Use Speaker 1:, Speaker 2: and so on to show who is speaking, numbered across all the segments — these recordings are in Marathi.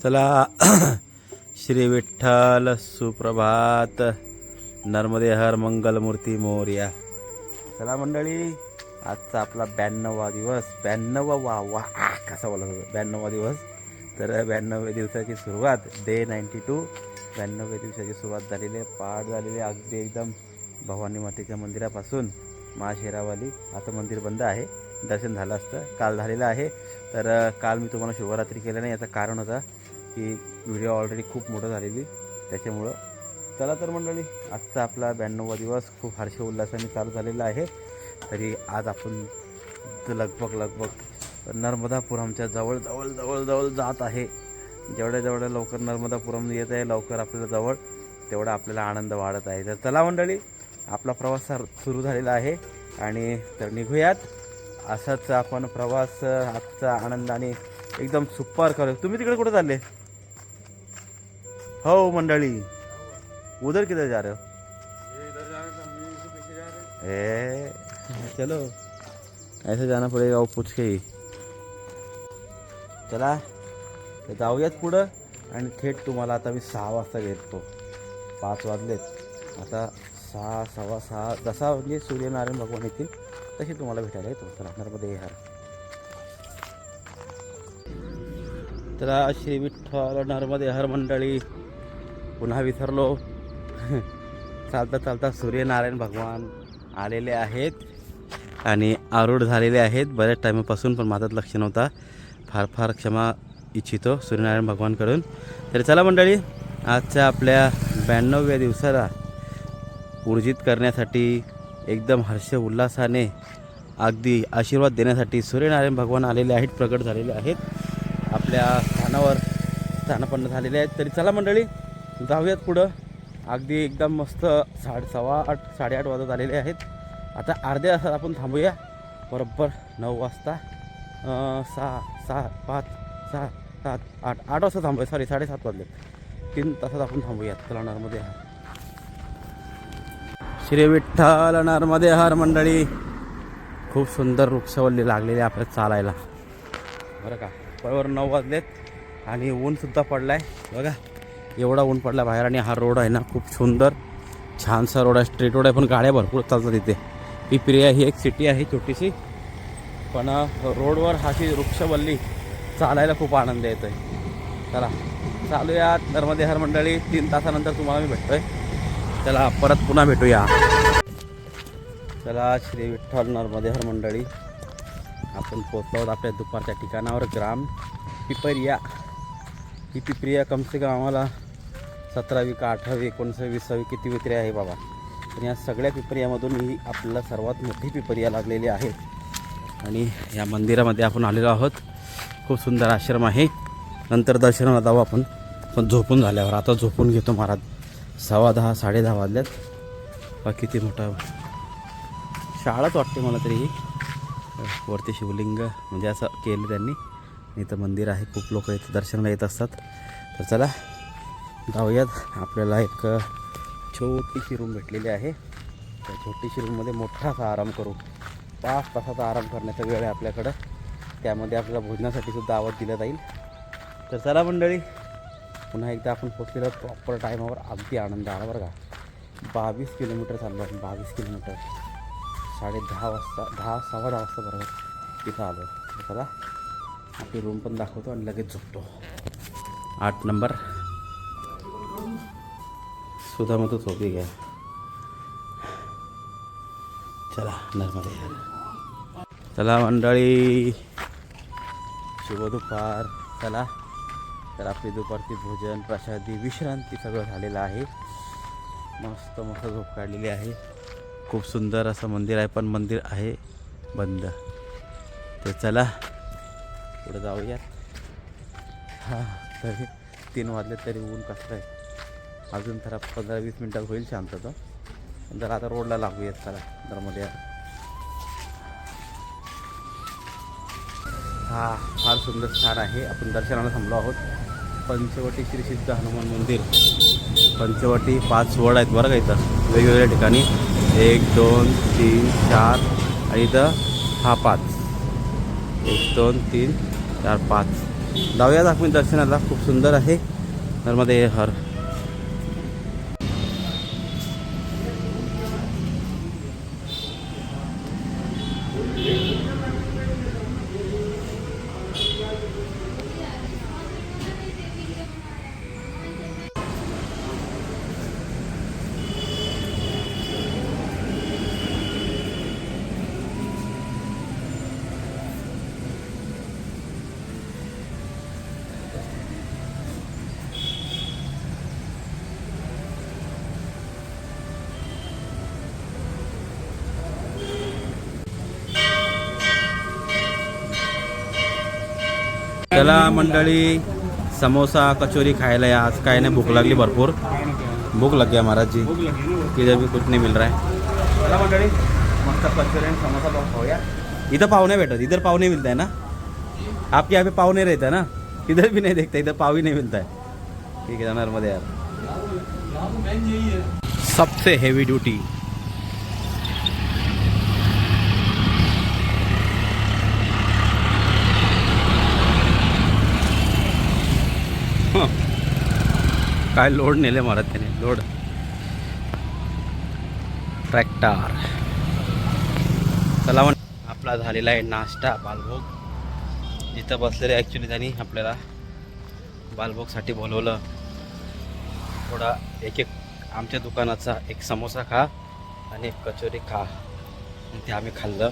Speaker 1: चला श्री विठ्ठल सुप्रभात, नर्मदे हर मंगलमूर्ती मोरया. चला मंडळी, आजचा आपला 92वा दिवस. 92वा वा कसा बोलत होतो 92वा दिवस. तर 92व्या दिवसाची सुरुवात डे 92. 92व्या दिवसाची सुरुवात झालेली आहे, पाठ झालेली आहे अगदी एकदम भवानी मातेच्या मंदिरापासून महाशेरावाली. आता मंदिर बंद आहे, दर्शन झालं असतं, काल झालेलं आहे. तर काल मी तुम्हाला शिवरात्री केलं नाही, याचं कारण होतं की व्हिडिओ ऑलरेडी खूप मोठं झालेली त्याच्यामुळं. चला तर मंडळी, आजचा आपला 92वा दिवस खूप हर्ष उल्हासाने चालू झालेला आहे. तरी आज आपण लगभग नर्मदापुरमच्या जवळ जात आहे. जेवढ्या लवकर नर्मदापुरम येत आहे, लवकर आपल्याला जवळ, तेवढा आपल्याला आनंद वाढत आहे. तर चला मंडळी, आपला प्रवास सुरू झालेला आहे आणि तर निघूयात. असाच आपण प्रवास आजचा आनंदाने एकदम सुपर करू. तुम्ही तिकडे कुठे चालले हो मंडळी? उधर किधर जा रहे हो? चलो ऐसे जाना पड़ेगा, वो पूछ के ही. चला तर जाऊयात पुढं आणि थेट तुम्हाला आता मी 6 वाजता घेतो. 5 वाजलेत आता, 6, 6:15 जसा म्हणजे सूर्यनारायण भगवान येतील तशी तुम्हाला भेटायला येतो. चला नर्मदे हर. चला श्री विठ्ठल नर्मदे हर मंडळी. पुन्हा विसरलो. चालता सूर्यनारायण भगवान आलेले आहेत आणि आरूढ झालेले आहेत बऱ्याच टायमापासून, पण माझं लक्ष नव्हता. फार क्षमा इच्छितो सूर्यनारायण भगवानकडून. तर चला मंडळी, आजच्या आपल्या 92व्या दिवसाला ऊर्जित करण्यासाठी, एकदम हर्ष उल्हासाने अगदी आशीर्वाद देण्यासाठी सूर्यनारायण भगवान आलेले आहेत, प्रकट झालेले आहेत, आपल्या स्थानावर स्थानापन्न झालेले आहेत. तरी चला मंडळी, जाऊयात पुढं. अगदी एकदम मस्त 8:15 8:30 वाजत आलेले आहेत. आता अर्ध्या तासात आपण थांबूया. बरोबर 9 वाजता 6, 5, 6, 7, 8 वाजता थांबूया. सॉरी 7:30 वाजले. 3 तासात आपण थांबूयात. चला नर्मदे हर. श्री विठ्ठल नर्मदे हर मंडळी. खूप सुंदर वृक्षवल्ली लागलेली आपल्याला चालायला, बरं का. बरोबर 9 वाजलेत आणि ऊनसुद्धा पडला आहे बघा. एवढा ऊन पडला बाहेर. आणि हा रोड आहे ना, खूप सुंदर छानसा रोड आहे, स्ट्रीट रोड आहे, पण गाड्या भरपूर चालतात इथे. पिपरिया ही एक सिटी आहे छोटीशी, पण रोडवर अशी वृक्षवल्ली चालायला खूप आनंद येतो आहे. चला चालूयात नर्मदे हर मंडळी. 3 तासानंतर तुम्हाला मी भेटतोय. चला परत पुन्हा भेटूया. चला श्री विठ्ठल नर्मदे हर मंडळी, आपण पोचलो आहोत आपल्या दुपारच्या ठिकाणावर. ग्राम पिपरिया. ही पिपरिया कम से कम आम्हाला 17वी का 18वी 19वी 20वी किती पिपरी आहे बाबा. पण या सगळ्या पिपरियामधून ही आपल्याला सर्वात मोठी पिपरिया लागलेली आहे. आणि या मंदिरामध्ये आपण आलेलो आहोत. खूप सुंदर आश्रम आहे. नंतर दर्शनाला जाऊ आपण, पण झोपून झाल्यावर. आता झोपून घेतो महाराज. 10:15 10:30 वाजल्यात. किती मोठा शाळाच वाटते मला तरी ही. वरती शिवलिंग म्हणजे असं केलं त्यांनी. इथं मंदिर आहे, खूप लोक इथं दर्शनाला येत असतात. तर चला जाऊयात. आपल्याला एक छोटीशी रूम भेटलेली आहे. त्या छोटीशी रूममध्ये मोठासा आराम करू. 5 तासाचा आराम करण्याचा वेळ आहे आपल्याकडं. त्यामध्ये आपल्याला भोजनासाठी सुद्धा आवाज दिला जाईल. तर चला मंडळी, पुन्हा एकदा आपण पोचलेलो प्रॉपर टायमावर. अगदी आनंद आला बरं का. 22 किलोमीटर चाललो आपण. 22 किलोमीटर 10:30 वाजता 10 वाजता बरोबर तिथं आलो. तर चला आपली रूम पण दाखवतो आणि लगेच झोपतो. 8 नंबर सुद्धा मग तो झोपी घ्या. चला नर्मदे हर. चला मंडळी, शुभ दुपार. चला तर आपली दुपारची भोजन प्रसादी विश्रांती सगळं झालेलं आहे. मस्त झोप काढलेली आहे. खूप सुंदर असं मंदिर आहे, पण मंदिर आहे बंद. तर चला पुढे जाऊयात. हां, तरी 3 वाजले तरी ऊन कसं आहे. अजून तर 15-20 मिनटात होईल शांतता. जर आता रोडला लागूयात. चला नर्मदे हर. हा फार सुंदर स्थान आहे. आपण दर्शनाला थांबलो आहोत. पंचवटी श्री सिद्ध हनुमान मंदिर. पंचवटी 5 वड आहेत बरं का इथं वेगवेगळ्या ठिकाणी. 1 2 3 4 आणि इथं हा 5. 1 2 3 4 5 जाऊयात आपण दर्शनाला. खूप सुंदर आहे नर्मदे हर. चला मंडळी, समोसा कचोरी खायला या. आज काय नाही, भूक लागली भरपूर. भूक लग गया महाराज जी, इधर भी कुछ नहीं मिल रहा है. चला मंडळी, मस्त कचोरी आणि समोसा पाव खाऊया. इधर पाव नहीं भेटत, इधर पाव नहीं मिलता है ना. आपके यहाँ पे पाव नहीं रहता है ना, इधर भी नहीं देखते, इधर पाव ही नहीं मिलता है. ठीक है नर्मदे यार, सबसे हेवी ड्यूटी. काय लोड नेले महाराज त्याने, लोड ट्रॅक्टर. चला आपला झालेला आहे नाश्ता बालभोग. जिथं बसलेले ॲक्च्युली त्यांनी आपल्याला बालभोगसाठी बोलवलं. थोडा एक आमच्या दुकानाचा एक समोसा खा आणि एक कचोरी खा. ते आम्ही खाल्लं.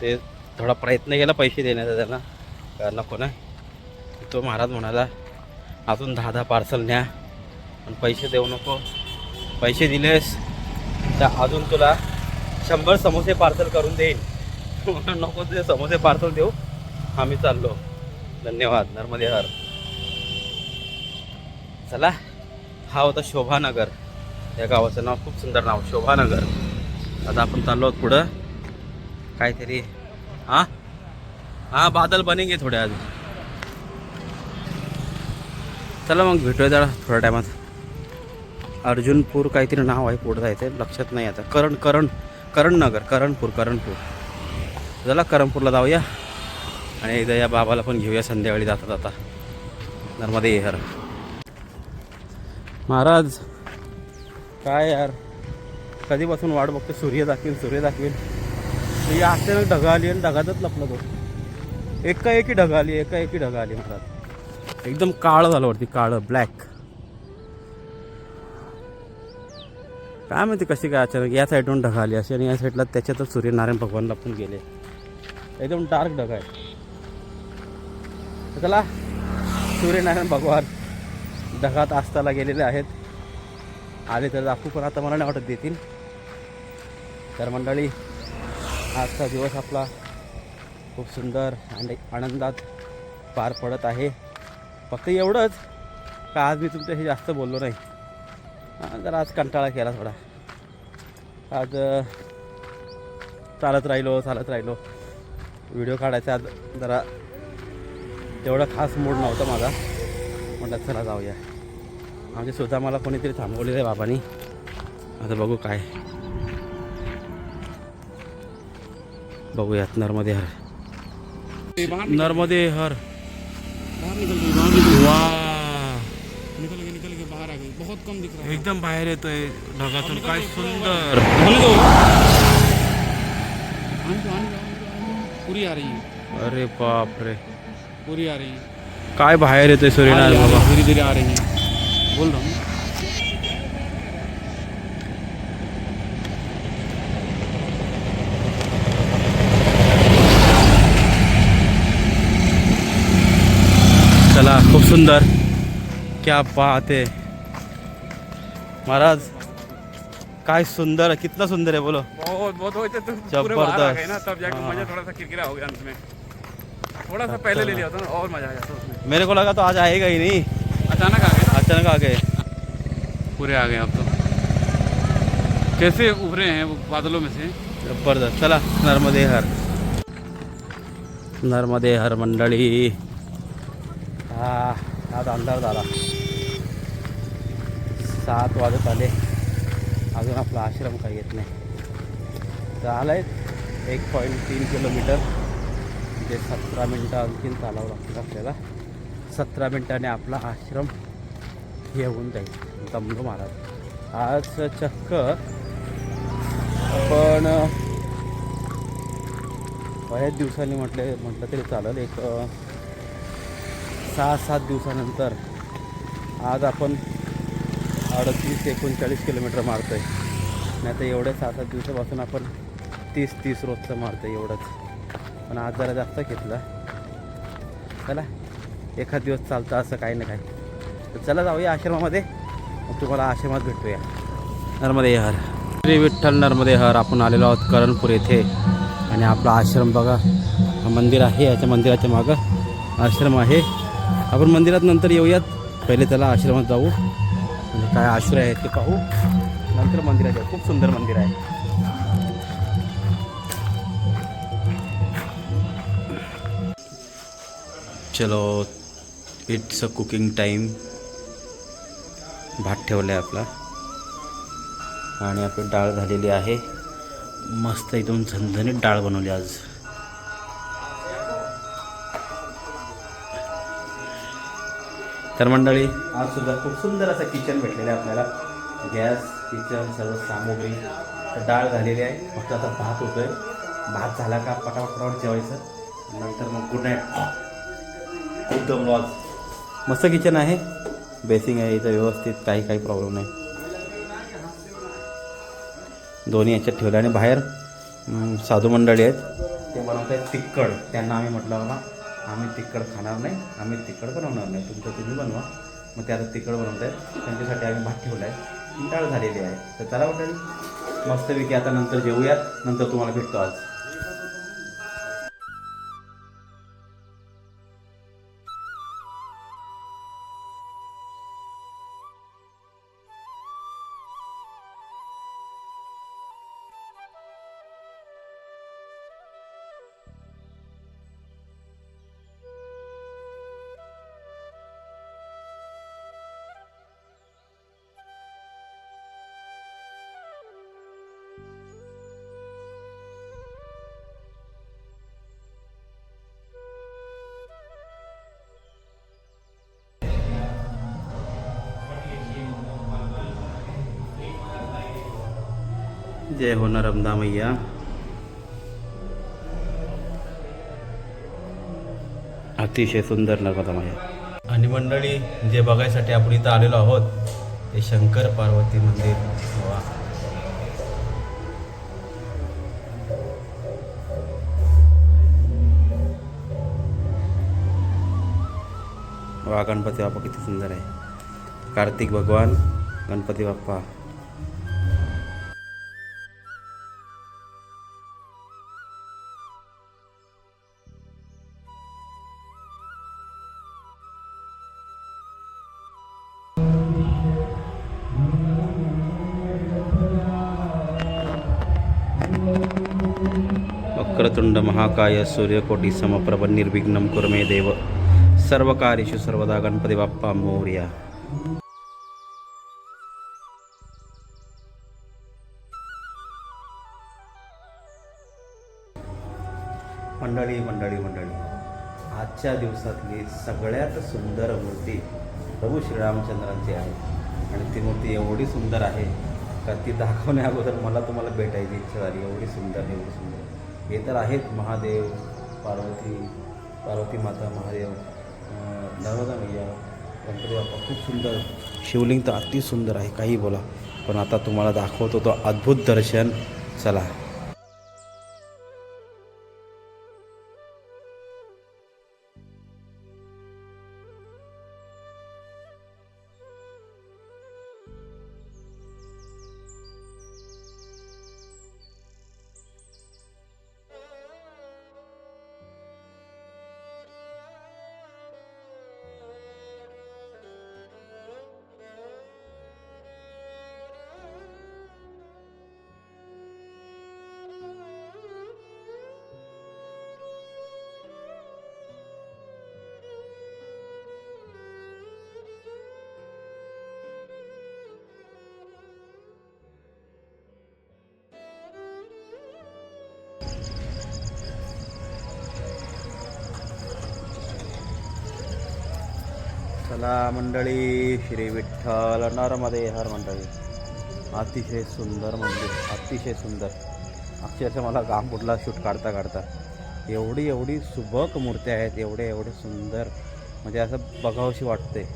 Speaker 1: ते थोडा प्रयत्न केला पैसे देण्याचा त्यांना, कारण नको नाही. तो महाराज म्हणाला अजून 10 पार्सल न्या, पण पैसे देऊ नको. पैसे दिलेस तर अजून तुला 100 समोसे पार्सल करून देईन. नको ते समोसे पार्सल देऊ, आम्ही चाललो. धन्यवाद. नर्मदे हर. चला, हा होता शोभानगर. या गावाचं नाव खूप सुंदर नाव, शोभानगर. आता आपण चाललो आहोत पुढं. काहीतरी हां बादल बनेंगे थोडे आज. चला मग भेटूया जरा थोड्या टायमात. अर्जुनपूर काहीतरी नाव आहे, पुढं जायचं लक्षात नाही आता. करणपूर. चला करणपूरला जाऊया आणि एकदा या बाबाला पण घेऊया संध्याकाळी जाता जाता. नर्मदे हर. महाराज काय यार, कधीपासून वाट बघतो, सूर्य दाखवेल. ही अचानक ढग आली आणि ढगातच लपला तो. एकाएकी ढग आली महाराज. एकदम काळं झालं वरती, काळं ब्लॅक. काय माहिती कशी काय अचानक या साईडून ढग आली अशी, आणि या साईडला त्याच्यातच सूर्यनारायण भगवानला पण गेले. एकदम डार्क ढग आहे. चला, सूर्यनारायण भगवान ढगात असताना गेलेले आहेत. आले तर दाखवू, पण आता मला नाही वाटत देतील. तर मंडळी, आजचा दिवस आपला खूप सुंदर आणि आनंदात पार पडत आहे. फक्त एवढंच का आज मी तुमच्याशी जास्त बोललो नाही. जरा आज कंटाळा केला थोडा. आज चालत राहिलो. व्हिडिओ काढायचा आज जरा तेवढा खास मूड नव्हता माझा. म्हटलं चला जाऊया. आमच्या सुद्धा मला कोणीतरी थांबवलेलं आहे बाबांनी. आता बघू काय, बघूयात. नर्मदे हर. वाह,
Speaker 2: निकल के बाहर आ गई. बहुत कम दिख रहा है.
Speaker 1: एकदम बाहेर येतोय ढगातून. काय सुंदर.
Speaker 2: पूरी आ रही है.
Speaker 1: अरे बाप रे,
Speaker 2: पूरी आ रही है.
Speaker 1: काय बाहेर येतोय सूर्यनारायण बाबा.
Speaker 2: धीरे धीरे आ रही है, बोल रहा हूँ.
Speaker 1: चला, खूप सुंदर. क्या बात है महाराज, काय सुंदर, कितना सुंदर है बोलो.
Speaker 2: बहुत हो तो
Speaker 1: पूरे बाहर आ गए
Speaker 2: ना, तब जाके मजा थोड़ा सा किरकिरा हो गया अंत में. थोड़ा सा पहले ले लिया था और मजा आ जाता उसमें.
Speaker 1: मेरे को लगा तो आज आएगा ही नहीं,
Speaker 2: अचानक आ गए.
Speaker 1: अचानक आ गए.
Speaker 2: पूरे आ गए अब तो. कैसे उभरे हैं वो बादलों में से.
Speaker 1: जबरदस्त. चला, नर्मदे हर मंडळी. आज अंधार झाला. 7 वाजत आले, अजून आपला आश्रम काही येत नाही. झालं आहे 1.3 किलोमीटर. म्हणजे 17 मिनटं आणखीन चालावं लागतील आपल्याला. 17 मिनटाने आपला आश्रम हे होऊन जाईल. दमलो महाराज आज चक्क आपण बऱ्याच दिवसांनी म्हटलं तरी चालेल, एक 6-7 दिवसानंतर आज आपण 38-39 किलोमीटर मारतो आहे. नाही तर एवढ्या 6-7 दिवसापासून आपण 30 रोजचं मारतो आहे एवढंच. पण आज जरा जास्त घेतला. चला एखाद दिवस चालतं असं काही ना काही. तर चला जाऊया आश्रमामध्ये, मग तुम्हाला आश्रमात भेटूया. नर्मदे हर, श्री विठ्ठल नर्मदे हर. आपण आलेलो आहोत करणपूर येथे आणि आपला आश्रम बघा, हा मंदिर आहे. याच्या मंदिराच्या मागं आश्रम आहे. आपण मंदिरात नंतर येऊयात, पहिले त्याला आश्रमात जाऊ, म्हणजे काय आश्रय आहेत ते पाहू, नंतर मंदिरात जाऊ. खूप सुंदर मंदिर आहे. चलो इट्स अ कुकिंग टाईम. भात ठेवला आहे आपला आणि आपली डाळ झालेली आहे. मस्त एकदम झणझणीत डाळ बनवली आज. तर मंडळी आज सुद्धा खूप सुंदर असं किचन भेटलेलं आहे आपल्याला. गॅस, किचन, सर्व सामुग्री. तर डाळ झालेली आहे, फक्त आता भात होतोय. भात झाला का पटापट जेवायचं, नंतर मग गुड नाईट. खूप दमलो आज. मस्त किचन आहे, बेसिंग आहे इथं व्यवस्थित, काही प्रॉब्लेम नाही. दोन्ही याच्यात ठेवले आणि बाहेर साधू मंडळी आहेत, ते बनवत आहेत तिखट. त्यांना आम्ही म्हटलं बाबा आम्ही तिखट खाणार नाही, आम्ही तिखट बनवणार नाही, तुमचं तुम्ही बनवा. मग ते आता तिखट बनवत आहेत, त्यांच्यासाठी आम्ही भात ठेवला आहे. डाळ झालेली आहे. तर चला मंडळी मस्तपैकी आता नंतर जेवूयात, नंतर तुम्हाला भेटतो आज. जय हो नर्मदा मैया. अतिशय सुंदर नर्मदा मैया. आणि मंडळी जे बघायसाठी आपण इथं आलेलो आहोत ते शंकर पार्वती मंदिर. वा गणपती बाप्पा किती सुंदर आहे. कार्तिक भगवान गणपती बाप्पा. वक्रतुंड महाकाय सूर्यकोटी समप्रभ निर्विघ्नं कुरु मे देव सर्वकार्येषु सर्वदा. गणपती बाप्पा मोरया. मंडळी आजच्या दिवसातली सगळ्यात सुंदर मूर्ती प्रभू श्रीरामचंद्रांची आहे. आणि ती मूर्ती एवढी सुंदर आहे का ती दाखवण्या अगोदर मला तुम्हाला भेटायची इच्छा झाली. एवढी सुंदर. हे तर आहेत महादेव, पार्वती माता, महादेव, नर्मदा मैया, गणपती बाप्पा. खूप सुंदर. शिवलिंग तर अति सुंदर आहे, काही बोला. पण आता तुम्हाला दाखवतो तो अद्भुत दर्शन. चला. चला मंडळी, श्री विठ्ठल नरमध्ये हर मंडळी. अतिशय सुंदर मंदिर, अतिशय सुंदर. अक्षरशः मला घाम फुटला शूट काढता काढता. एवढी सुबक मूर्त्या आहेत, एवढे सुंदर, म्हणजे असं बघावशी वाटते,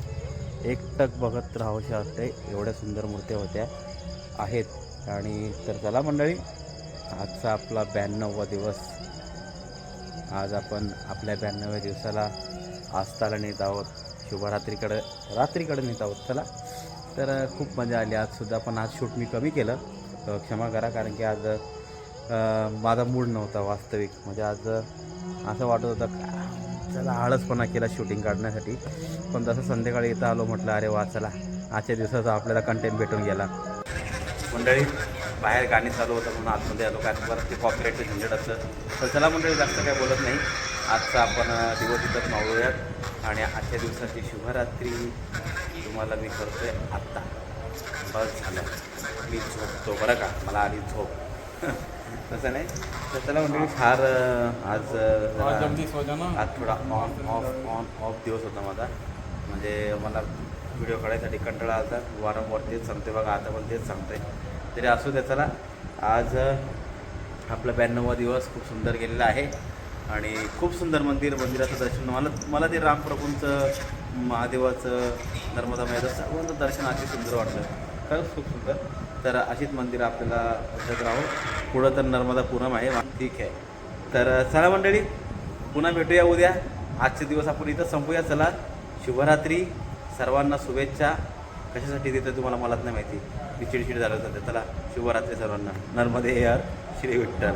Speaker 1: एकटक बघत राहावशी वाटते. एवढ्या सुंदर मूर्त्या होत्या आहेत. आणि तर चला मंडळी, आजचा आपला 92वा दिवस. आज आपण आपल्या 92व्या दिवसाला आस्ताला नेत आहोत, रात्रीकडे नेत आहोत. चला, तर खूप मजा आली आजसुद्धा. पण आज शूट मी कमी केलं, क्षमा करा, कारण की आज माझा मूड नव्हता वास्तविक. म्हणजे आज असं वाटत होतं का चला आळसपणा केला शूटिंग काढण्यासाठी. पण जसं संध्याकाळी इथं आलो, म्हटलं अरे वा चला, आजच्या दिवसाचा आपल्याला कंटेंट भेटून गेला. मंडळी, बाहेर गाणी चालू होतं म्हणून आतमध्ये आलो, कारण परत ते कॉपीराईटचं झंझट असतं. तर चला मंडळी, जास्त काय बोलत नाही. आजचा आपण दिवस इथंच मावळूयात आणि आजच्या दिवसाची शुभरात्री तुम्हाला मी करतोय आत्ता. बस झालं, मी झोपतो बरं का, मला आली झोप. तसं नाही. तर चला मंडळी, फार आज थोडा ऑन ऑफ दिवस होता माझा. म्हणजे मला व्हिडिओ काढायसाठी कंटाळा आला. वारंवार तेच सांगते बघा, आता पण तेच सांगते. तरी असू द्या. चला, आज आपला 92वा दिवस खूप सुंदर गेलेला आहे आणि खूप सुंदर मंदिराचं दर्शन. मला ते रामप्रभूंचं, महादेवाचं, नर्मदा मैदान सर्वांचं दर्शन अति सुंदर वाटलं, खरंच खूप सुंदर. तर अशीच मंदिरं आपल्याला बघत राहू. पुढं तर नर्मदा पूनम आहे, ठीक आहे. तर चला मंडळी, पुन्हा भेटूया उद्या. आजचे दिवस आपण इथं संपूया. चला, शुभरात्री, सर्वांना शुभेच्छा. कशासाठी देतं तुम्हाला मलाच नाही माहिती, मी चिडचिड झालं होतं. चला, शुभरात्री सर्वांना. नर्मदे हर, श्री विठ्ठल.